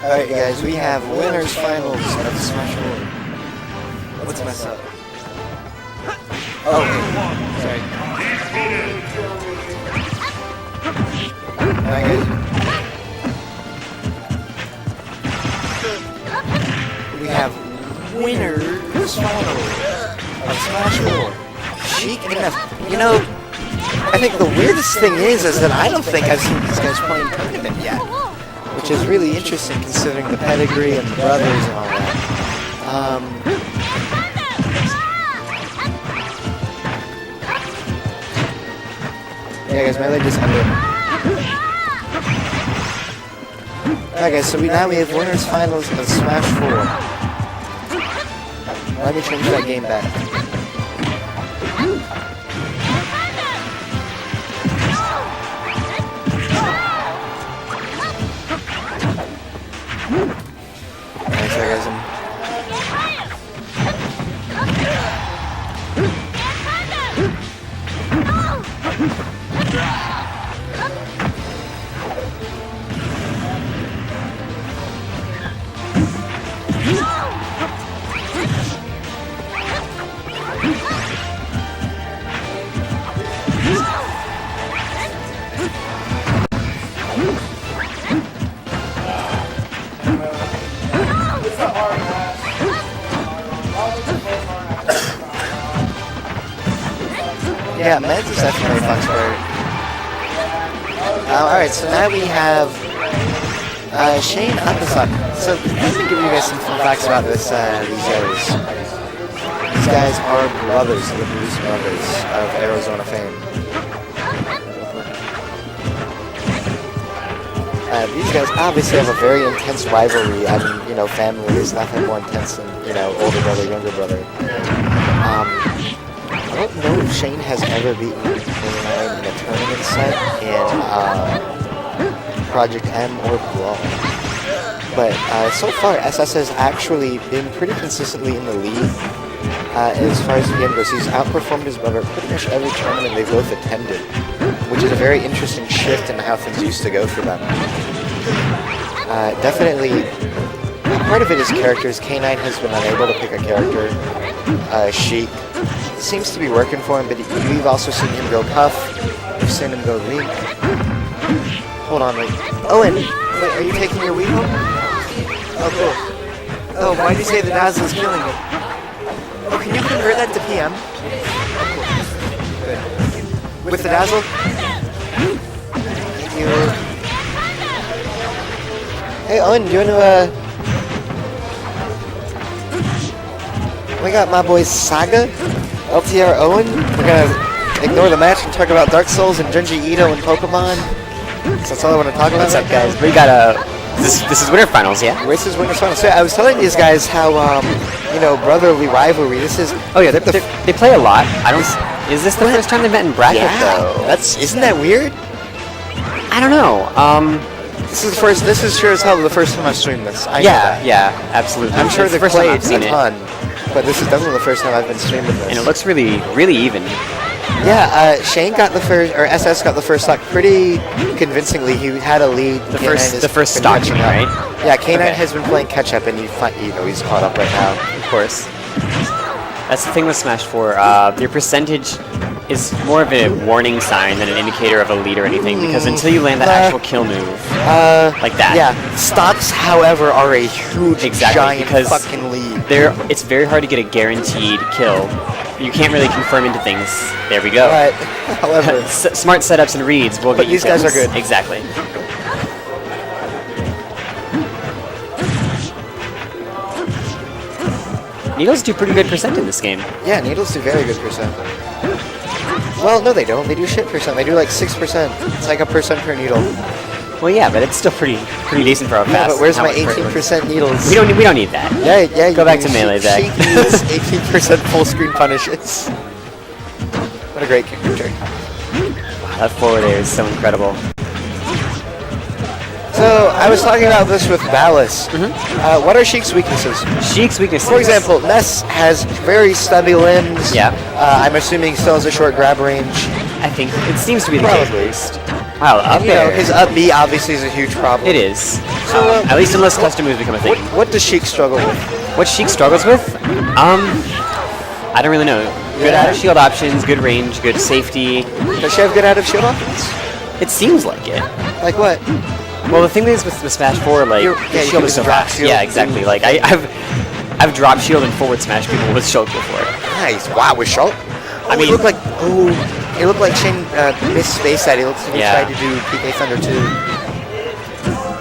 Alright guys, we have winners finals of Smash 4. What's messed up? Oh, sorry. Alright guys. We have winners finals of Smash 4. Shiek and Ness. You know, I think the weirdest thing is that I don't think I've seen these guys play in tournament yet. Which is really interesting considering the pedigree and the brothers and all that. Yeah guys, my leg just ended. Alright guys, so now we have winners finals of Smash 4. Let me change that game back. Yeah, Meds is definitely a fun sport. Alright, so now we have Shane Upasuck. So let me give you guys some fun facts about these guys. These guys are brothers, the Bruce brothers of Arizona fame. These guys obviously have a very intense rivalry. I mean, you know, family is nothing more intense than, you know, older brother, younger brother. I don't know if Shane has ever beaten K9 in a tournament set in Project M or Brawl. But so far, SS has actually been pretty consistently in the lead as far as the game goes. He's outperformed his brother pretty much every tournament they've both attended, which is a very interesting shift in how things used to go for them. Definitely, part of it is characters. K9 has been unable to pick a character. Shiek seems to be working for him, but we've also seen him go Puff. We've seen him go Link. Hold on, wait. Owen, wait, are you taking your Wii home? Oh, cool. Oh, why do you say the Dazzle is killing it? Oh, can you convert that to PM? Good. With the Dazzle? Thank you. Hey, Owen, do you want to, we got my boy Saga, LTR Owen. We're gonna ignore the match and talk about Dark Souls and Junji Ito and Pokemon. So that's all I want to talk about. What's up, guys? We got this is winter finals, yeah? This is winter finals. So I was telling these guys how you know, brotherly rivalry. This is. Oh yeah, they play a lot. I don't. Is this the first time they met in bracket though? Isn't that weird? I don't know. This is the first. This is sure as hell the first time I've streamed this. I know that. Yeah, absolutely. I'm sure they've played a ton. It. But this is definitely the first time I've been streaming this. And it looks really, really even. Yeah, Shane got the first, or SS got the first stock pretty convincingly. He had a lead. The first stock, right? Yeah, K9 has been playing catch up, and you know he's caught up right now. Of course. That's the thing with Smash 4. Your percentage is more of a warning sign than an indicator of a lead or anything, because until you land that actual kill move, like that. Yeah, stocks, however, are a huge, giant fucking lead. It's very hard to get a guaranteed kill. You can't really confirm into things. There we go. Right. However, smart setups and reads will get you these guys are good. Exactly. Needles do pretty good percent in this game. Yeah, Needles do very good percent. Well, no, they don't. They do shit percent. They do like 6%. It's like a percent per needle. Well, yeah, but it's still pretty decent for a fast. Yeah, but where's my 18% needles? We don't need that. Yeah. Go back to melee, Zach. Shiek needs 18% full screen punishes. What a great character. Wow, that forward air is so incredible. So, I was talking about this with Ballas. What are Shiek's weaknesses? Shiek's weaknesses? For example, Ness has very stubby limbs. Yeah. I'm assuming still has a short grab range. I think it seems to be the case. Wow, up And, you know, there. his up B obviously is a huge problem. It is. So, At least unless custom moves become a thing. What does Shiek struggle with? What Shiek struggles with? I don't really know. Good Yeah. out of shield options, good range, good safety. Does she have good out of shield offense? It seems like it. Like what? Well, the thing is with the Smash 4, like, Yeah, the you shield can is so drop fast. shield. Yeah, exactly. Like, I've dropped shield and forward smash people with shield before. Nice. Wow, with Shulk? I mean- it looked like Shane missed space that. He looks like he Yeah. tried to do PK Thunder too.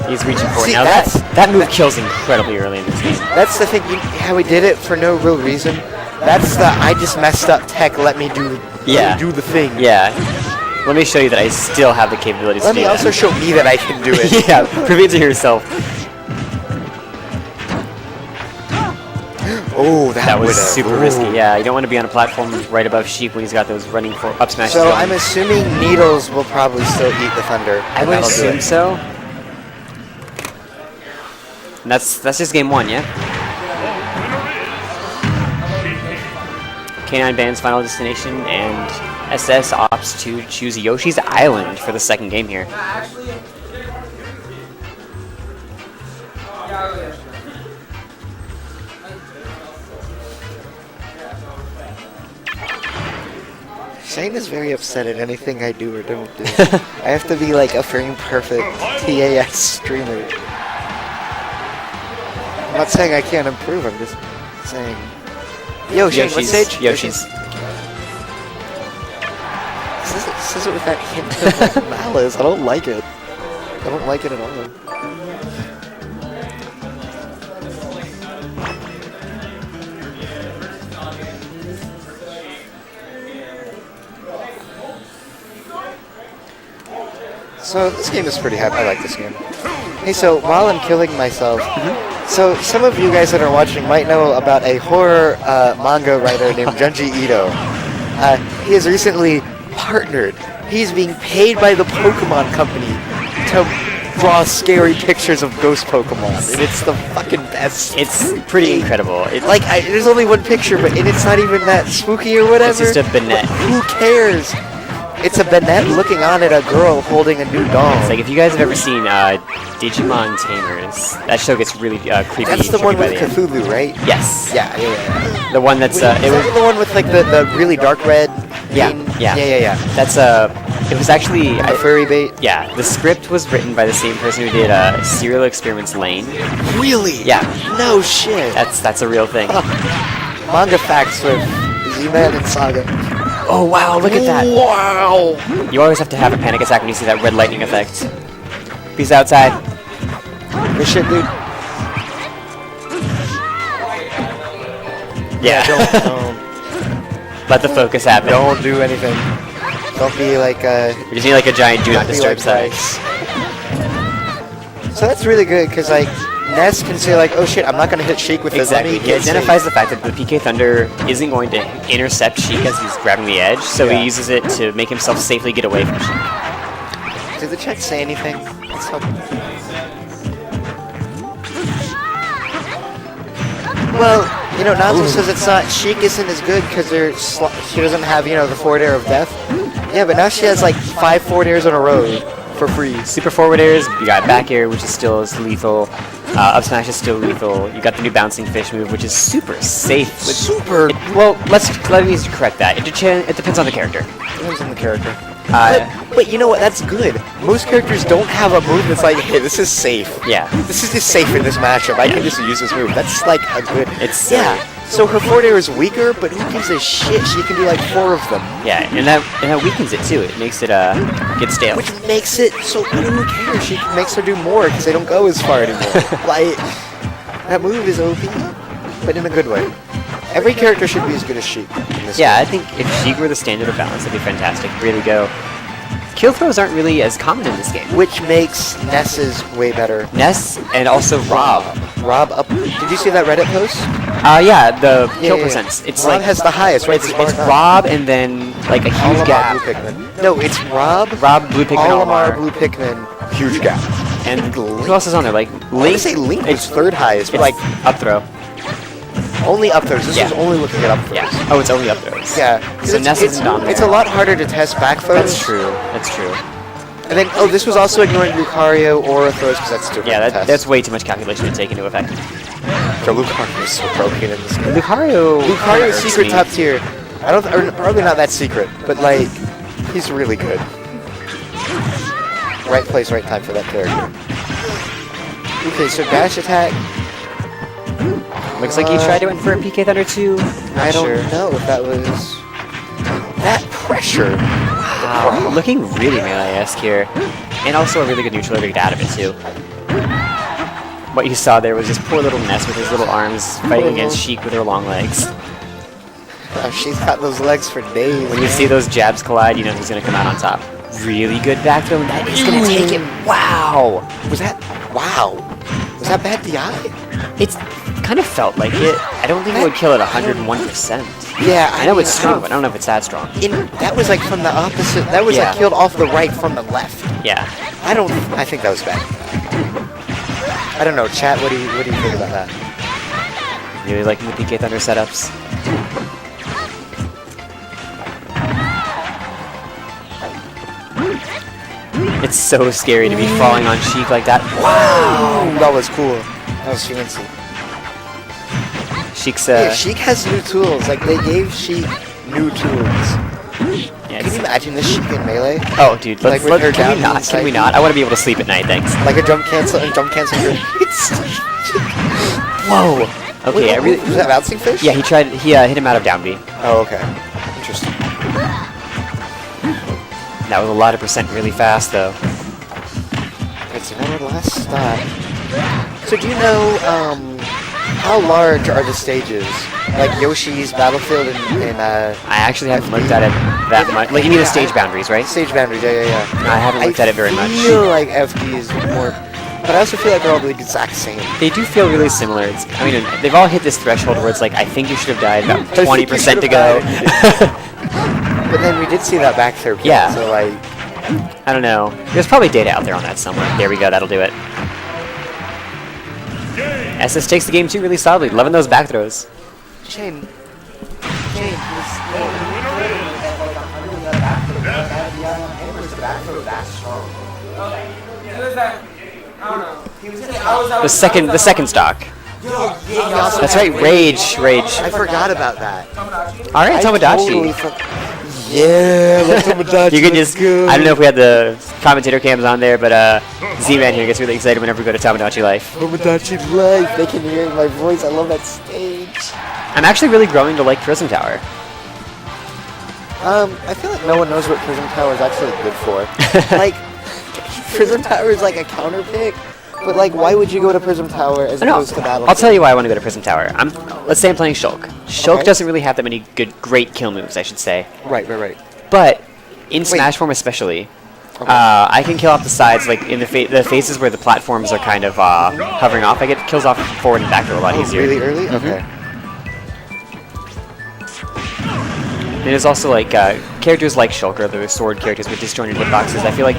He's reaching for it. See, Now that move kills incredibly early in this game. That's the thing, how he did it for no real reason. That's the I just messed up tech, let me do the thing. Yeah. Let me show you that I still have the capabilities Let to do me that. also show me that I can do it. Yeah, prove it to yourself. Oh, That was would've- super ooh. risky. Yeah, you don't want to be on a platform right above Shiek when he's got those running for up smashes. So going. I'm assuming Needles will probably still eat the Thunder. I and would that'll do assume it. so. And that's just game one, yeah? K9 bans Final Destination, and SS opts to choose Yoshi's Island for the second game here. Shane is very upset at anything I do or don't do. I have to be like a frame perfect TAS streamer. I'm not saying I can't improve, I'm just saying. Yo, Shane, what stage? Yoshi's. Says it with that hint of like, malice. I don't like it. I don't like it at all. So this game is pretty happy. I like this game. Hey, so while I'm killing myself, so some of you guys that are watching might know about a horror manga writer named Junji Ito. He has recently partnered. He's being paid by the Pokemon Company to draw scary pictures of ghost Pokemon. And it's the fucking best. It's pretty incredible. There's only one picture, but and it's not even that spooky or whatever. It's just a Banette. Who cares? It's a Banette looking on at a girl holding a new doll. It's like if you guys have ever seen Digimon Tamers, that show gets really creepy. That's the trippy one by with the end. Cthulhu, right? Yes. Yeah. The one that's Is that the one with like the really dark red? Yeah. That's it was actually The furry bait. yeah. The script was written by the same person who did Serial Experiments Lane. Really? Yeah. No shit. That's a real thing. Manga facts with Z-Man and Saga. Oh wow! Look at that. Wow. You always have to have a panic attack when you see that red lightning effect. Peace outside. Good shit, dude. Yeah. Don't Let the focus happen. don't do anything. Don't be like We just need like a giant do not be disturb like sign. Bryce. So that's really good because like Ness can say like, oh shit, I'm not gonna hit Shiek with this. Exactly. He identifies the fact that the PK Thunder isn't going to intercept Shiek as he's grabbing the edge, so Yeah. he uses it to make himself safely get away from Shiek. Did the chat say anything? Let's hope. Well, you know, Nazo says it's not. Shiek isn't as good because she doesn't have, you know, the forward air of death. Yeah, but now she has like 5 forward airs in a row for free. Super forward airs, you got back air, which is still as lethal. Up smash is still lethal. You got the new bouncing fish move, which is super safe. Super. Well, let me correct that. It depends on the character. Depends on the character. Uh, But you know what? That's good. Most characters don't have a move that's like, hey, this is safe. Yeah. This is just safe in this matchup. I can just use this move. That's like a good. It's yeah. So her forward air is weaker, but who gives a shit? She can do like 4 of them, Yeah, and that weakens it too. It makes it get stale. which makes it so who cares? She makes her do more because they don't go as far anymore. Like that move is OP, but in a good way. Every character should be as good as Shiek. In this Yeah, I game. think if Shiek were the standard of balance, that'd be fantastic. Really go. Kill throws aren't really as common in this game. Which makes Ness's way better. Ness and also Rob. Rob up. Did you see that Reddit post? Yeah, the kill yeah. percents. It's Rob like has the highest, right? it's bar none. Rob and then like a huge Olimar gap. Blue Pikmin. No, it's Rob. Rob, Blue Pikmin, Olimar Olimar. Blue Pikmin. Huge gap. And who else is on there? Like I want to say Link was It's third highest, but like like up throw. only up throws. This Yeah. is only looking at up throws. Yeah. Oh, it's only up throws. Yeah. So Ness isn't on there. It's a lot harder to test back throws. That's true. That's true. And then, oh, this was also ignoring Lucario or throws because that's too Yeah, that's way too much calculation to take into effect. The Lucario is so broken in this game. Lucario is secret top tier. I don't, or probably not that secret, but like, he's really good. Right place, right time for that character. Okay, so dash attack. Looks like he tried to win for a PK Thunder 2. I don't know if that was that pressure. Wow, looking really melee-esque here. And also a really good neutral to get out of it too. What you saw there was this poor little Ness with his little arms fighting against Shiek with her long legs. Oh, she's got those legs for days. When you see those jabs collide, you know who's going to come out on top. Really good back throw, and that is going to take him. Wow! Was that bad DI? It's kind of felt like it. I don't think it would kill it 101%. Yeah, I know it's strong, but I don't know if it's that strong. That was like from the opposite. That was like killed off the right from the left. Yeah. I think that was bad. I don't know, chat. What do you think about that? Really liking the PK Thunder setups. It's so scary to be falling on Shiek like that. Wow, that was cool. That was fancy. Shiek's yeah, Shiek has new tools. Like they gave Shiek new tools. Yeah, can you imagine this Shiek in melee? Oh, dude, like can we not? Can we not? I want to be able to sleep at night, thanks. Like a jump cancel and jump cancel. Whoa. Okay, I really. Was that bouncing fish? Yeah, he hit him out of down B. Oh, okay. Interesting. That was a lot of percent really fast, though. Okay, so now our last stop. So do you know how large are the stages? Like Yoshi's Battlefield and I actually haven't looked at it that much. Like you mean the stage boundaries, right? Stage boundaries, yeah. No, I haven't looked at it very much. I feel like FD is more, but I also feel like they're all the exact same. They do feel really similar. I mean, they've all hit this threshold where it's like, I think you should have died about 20% to go. But then we did see that back throw. Yeah. So like, I don't know. There's probably data out there on that somewhere. There we go. That'll do it. SS takes the game too really solidly. Loving those back throws. Shane. The second stock. That's right, Rage. I forgot about that. All right, Tomodachi. Yeah, Tomodachi. You can just. I don't know if we had the commentator cams on there, but Z-Man here gets really excited whenever we go to Tomodachi Life. Tomodachi Life. They can hear my voice. I love that stage. I'm actually really growing to like Prism Tower. I feel like no one knows what Prism Tower is actually good for. Like, Prism Tower is like a counter pick. But like, why would you go to Prism Tower as opposed to Battlefield? I'll tell you why I want to go to Prism Tower. Let's say I'm playing Shulk. Shulk doesn't really have that many great kill moves, I should say. Right. But in Smash form especially, I can kill off the sides, like in the faces where the platforms are kind of hovering off. I get kills off forward and back throw a lot easier. Really early? Okay. There's also like characters like Shulk or the sword characters with disjointed hitboxes. I feel like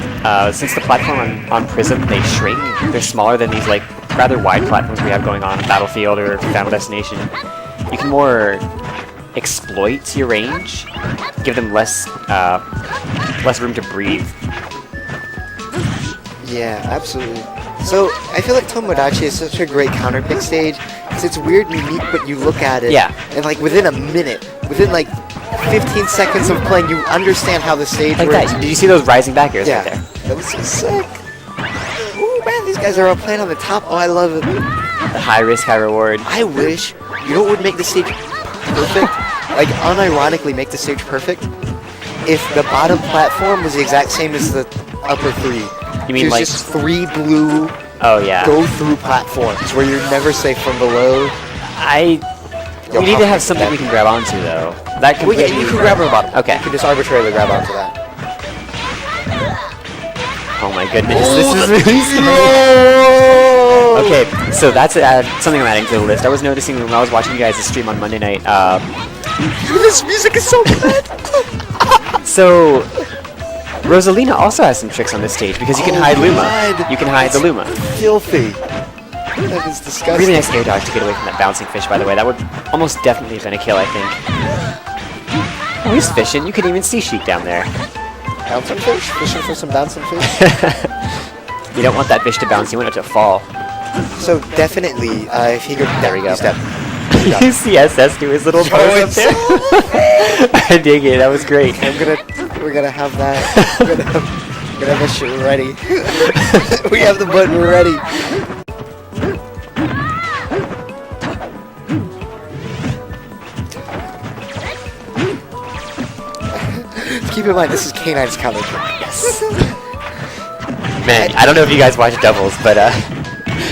since the platform on Prism, they shrink. They're smaller than these like rather wide platforms we have going on Battlefield or Final Destination. You can more exploit your range, give them less room to breathe. Yeah, absolutely. So I feel like Tomodachi is such a great counter pick stage because it's weird and unique, but you look at it, and like within a minute, within like 15 seconds of playing, you understand how the stage like works. That. Did you see those rising back airs right there? That was so sick. Ooh, man, these guys are all playing on the top. Oh, I love it. The high risk, high reward. I wish, you know what would make the stage perfect? Like, unironically make the stage perfect? If the bottom platform was the exact same as the upper three. You mean like just 3 blue go-through platforms where you're never safe from below? We need to have something we can grab onto, though. That well, yeah, you can grab from the bottom. Okay. You can just arbitrarily grab onto that. Oh my goodness, this is really scary. Okay, so that's something I'm adding to the list. I was noticing when I was watching you guys' stream on Monday night. This music is so good! So, Rosalina also has some tricks on this stage because you can hide Luma. You can hide the Luma. Filthy. That is disgusting. Really nice air dodge to get away from that bouncing fish, by the way. That would almost definitely have been a kill, I think. Oh, he's fishing. You can even see Shiek down there. Bouncing fish? Fishing for some bouncing fish? You don't want that fish to bounce, you want it to fall. So definitely, if he could... There we go. Step. You see SS do his little pose up there? I dig it, that was great. We're gonna have that. We're gonna have that shit ready. We have the button ready. Keep in mind, this is K9's counter trick. Yes. Man, I don't know if you guys watched doubles, but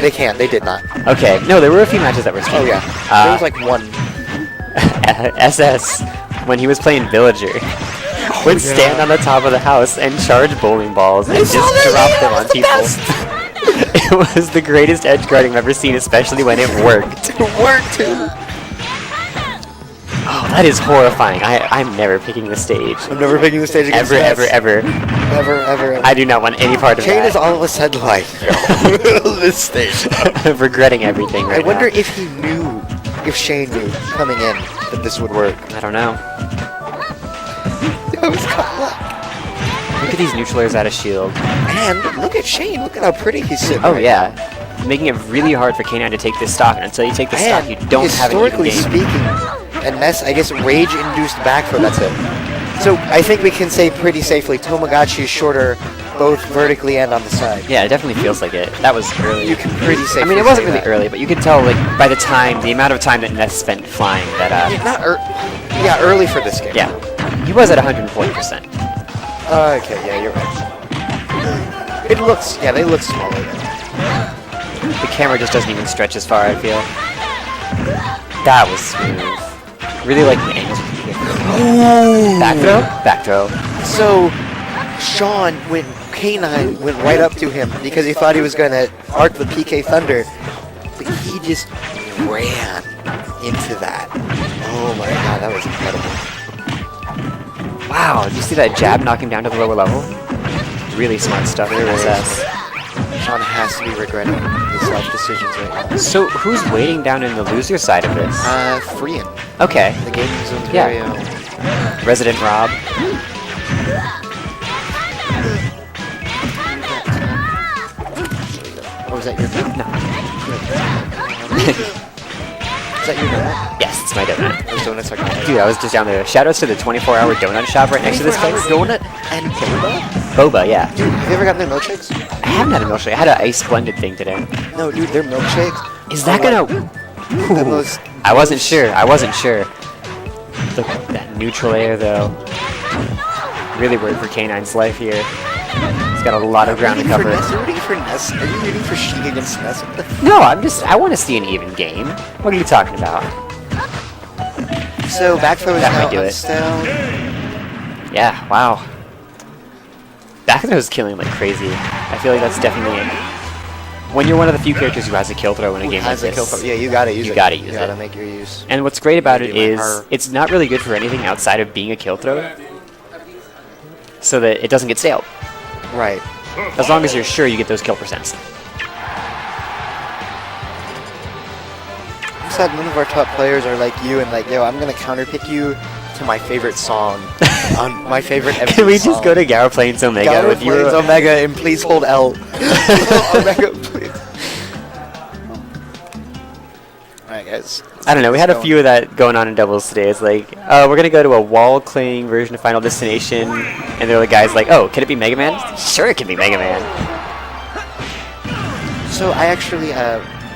They can't. They did not. okay. No, there were a few matches that were Oh streamed. yeah. There was like one. SS, when he was playing Villager, would stand on the top of the house and charge bowling balls and just drop them on people. It was the greatest edge guarding I've ever seen, especially when it worked. It worked. Oh, that is horrifying. I'm never picking the stage. I'm never picking the stage against Ever, Ness. ever. Ever. I do not want any part of Kane that. is all of a sudden like, this stage. Regretting everything right I wonder now. if he knew, if Shane knew coming in that this would work. I don't know. That was cut luck. Look at these neutralers out of shield. And look at Shane. Look at how pretty he's sitting. Oh right yeah. Making it really hard for K9 to take this stock, and until you take the stock, you don't have an even historically game. speaking, and Ness, I guess, rage-induced back throw. That's it. So I think we can say pretty safely, Tomogachi is shorter, both vertically and on the side. Yeah, it definitely feels like it. That was early. You can pretty safely. I mean, it wasn't say really that. early, but you could tell, like, by the time, the amount of time that Ness spent flying, that, Not yeah, early for this game. yeah, he was at 140%. Okay, yeah, you're right. It looks, yeah, they look smaller. Yeah. The camera just doesn't even stretch as far, I feel. That was smooth. Really like the end. Back throw? Back throw. So, Sean, when K9 went right up to him because he thought he was going to arc the PK Thunder, but he just ran into that. Oh my god, that was incredible. Wow, did you see that jab knock him down to the lower level? Really smart stuff from SS. Sean has to be regretting his life decisions right now. So, who's waiting down in the loser side of this? Freeing. Okay. The gaming zone's Yeah. very own. Resident Rob. Oh, is that your donut? No. Is that your donut? Yes, it's my donut. Those donuts are good. Dude, I was just down there. Shoutouts to the 24-hour donut shop right next to this place. Donut and boba? Boba, yeah. Dude, have you ever gotten their milkshakes? I haven't had a milkshake. I had an ice blended thing today. No, dude, their milkshakes. Is that are gonna... like the most... I wasn't sure. Look at that neutral air, though. Really worried for K9's life here. He's got a lot of ground to cover. Are you rooting for Ness? Are you rooting for Shiek against Ness? What the f- No, I want to see an even game. What are you talking about? So, back throw is That now might do it. unstalled. Yeah, wow. Back throw is killing like crazy. I feel like that's definitely when you're one of the few characters who has a kill throw in a game like Has a kill this. throw. Yeah, you gotta use it. You gotta use You gotta it. make your use. And what's great about it Maybe like is her. it's not really good for anything outside of being a kill throw, so that it doesn't get stale. Right. As long as you're sure you get those kill percents. I'm sad none of our top players are like you and like, yo, I'm gonna counterpick you to my favorite song. On my favorite MV Can we just song. go to Gara Plains Omega Gallo with you? Plains Omega and please hold L. Omega, please. Alright, guys. I don't know, we had a few of that going on in doubles today. It's like, we're gonna go to a wall-cling version of Final Destination, and they're the guys like, oh, can it be Mega Man? Sure it can be Mega Man. So I actually,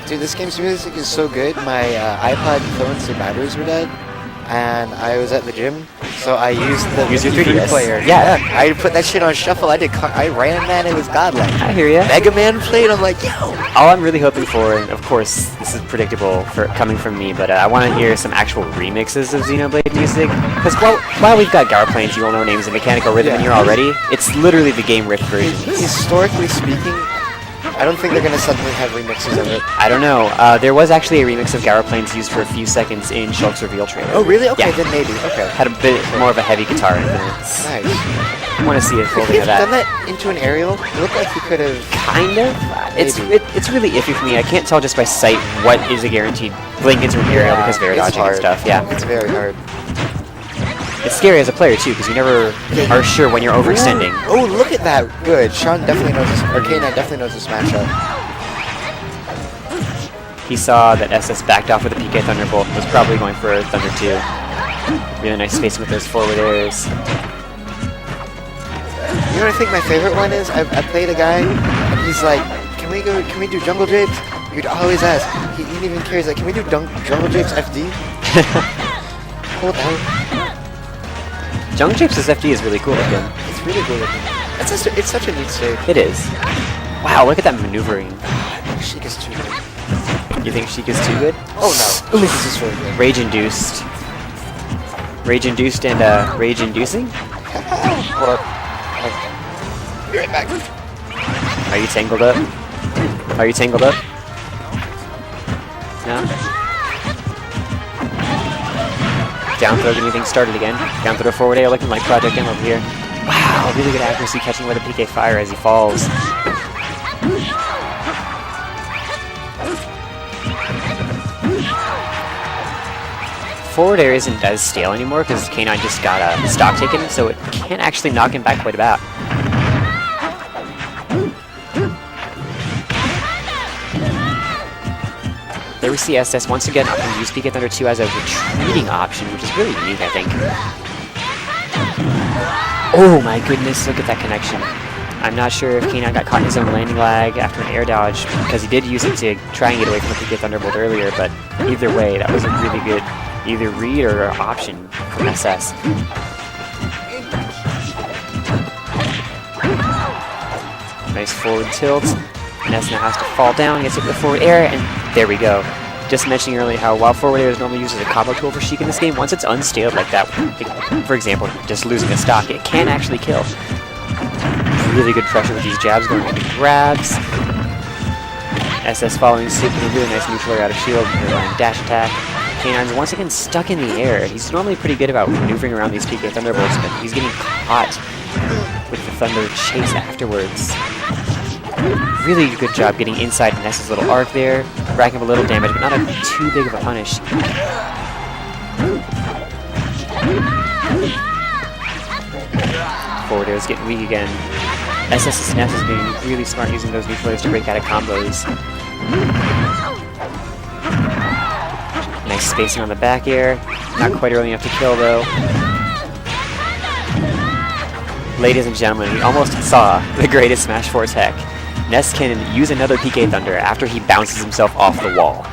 dude, this game's music is so good. My iPod phones and batteries were dead, and I was at the gym, so I used the Use your MP3 3DS. player. Yeah. I put that shit on shuffle. I ran that. It was godlike. I hear ya. Mega Man played. I'm like, yo. All I'm really hoping for, and of course this is predictable for coming from me, but I want to hear some actual remixes of Xenoblade music. Because while we've got Gara Plains, You All Know Names, and Mechanical Rhythm in here already, it's literally the game ripped versions. Historically speaking, I don't think they're gonna suddenly have remixes of it. I don't know. There was actually a remix of Gara Plains used for a few seconds in Shulk's reveal trailer. Oh, really? Okay, Yeah. then maybe. Okay. Had a bit more of a heavy guitar influence. Nice. I want to see a Could folding he of have done that. that into an aerial? It looked like he could have. Kind of. It's Maybe. it's really iffy for me. I can't tell just by sight what is a guaranteed blink into an aerial because of air It's dodging and hard. stuff. Yeah. It's very hard. It's scary as a player too, because you never are sure when you're overextending. Oh, look at that. Good. Sean definitely knows this, or K9 definitely knows this matchup. He saw that SS backed off with a PK Thunderbolt and was probably going for a Thunder 2. Really nice spacing with those forward airs. You know what I think my favorite one is? I played a guy, and he's like, can we do jungle drapes? You'd always ask. He didn't even care. He's like, can we do jungle drapes FD? Hold on. Jungle Drapes as FD is really cool looking. It's really cool looking. It's such a neat stage. It is. Wow, look at that maneuvering. Shiek is too good. You think Shiek is too good? Oh no. Shiek is just really good. Rage induced. Rage induced and rage inducing? Hold up. Be right back. Are you tangled up? Are you tangled up? No? Down throw getting things started again. Down throw forward air looking like Project M over here. Wow, really good accuracy catching with a PK fire as he falls. Forward air isn't as stale anymore because K9 just got a stock taken, so it can't actually knock him back quite a bit. There we see SS once again up and use PK Thunder 2 as a retreating option, which is really unique, I think. Oh my goodness, look at that connection. I'm not sure if K9 got caught in his own landing lag after an air dodge, because he did use it to try and get away from the PK Thunderbolt earlier, but either way, that was a really good either read or option from SS. Nice forward tilt. Ness now has to fall down, gets hit with the forward air, and there we go. Just mentioning earlier how while forward air is normally used as a combo tool for Shiek in this game, once it's unstaled like that, like, for example, just losing a stock, it can actually kill. Really good pressure with these jabs going into grabs. SS following suit with a really nice neutral air out of shield, dash attack. K9's once again stuck in the air. He's normally pretty good about maneuvering around these PK Thunderbolts, but he's getting caught with the Thunder chase afterwards. Really good job getting inside Ness's little arc there, racking up a little damage, but not too big of a punish. Forward air is getting weak again. SS's Ness is being really smart using those neutral airs to break out of combos. Nice spacing on the back air. Not quite early enough to kill though. Ladies and gentlemen, we almost saw the greatest Smash 4 tech. Ness can use another PK Thunder after he bounces himself off the wall.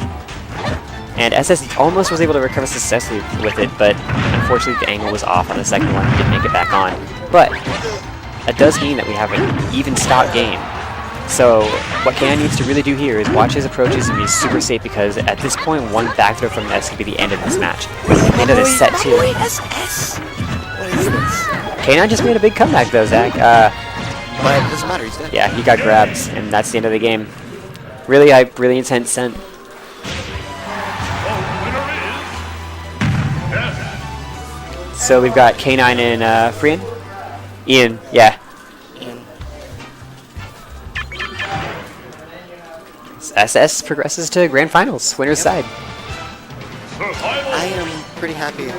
And SS almost was able to recover successfully with it, but unfortunately the angle was off on the second one and didn't make it back on. But that does mean that we have an even stock game. So what K9 needs to really do here is watch his approaches and be super safe, because at this point one back throw from Ness could be the end of this match. The end of this set too. SS! What is this? K9 just made a big comeback though, Zach. But it doesn't matter, he's dead. Yeah, he got grabs, and that's the end of the game. Really hype, really intense scent. So we've got K9 and Frian? Ian, yeah. Ian. SS progresses to Grand Finals, winner's side. I am pretty happy.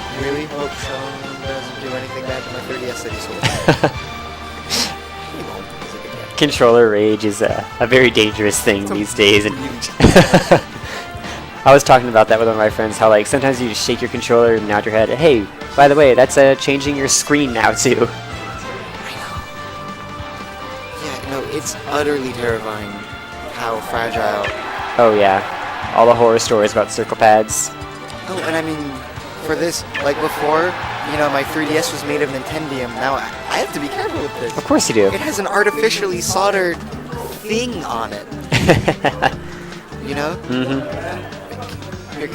I really hope Sean doesn't do anything bad to my 3DS that he sold. He won't. He's a good guy. Controller rage is a very dangerous thing these days. And I was talking about that with one of my friends, how like sometimes you just shake your controller and nod your head, hey, by the way, that's changing your screen now too. Yeah, no, it's utterly terrifying how fragile. Oh yeah, all the horror stories about circle pads. Oh, and I mean, for this, like before, you know, my 3DS was made of Nintendium. Now I have to be careful with this. Of course you do. It has an artificially soldered thing on it. You know? Mm-hmm. Here,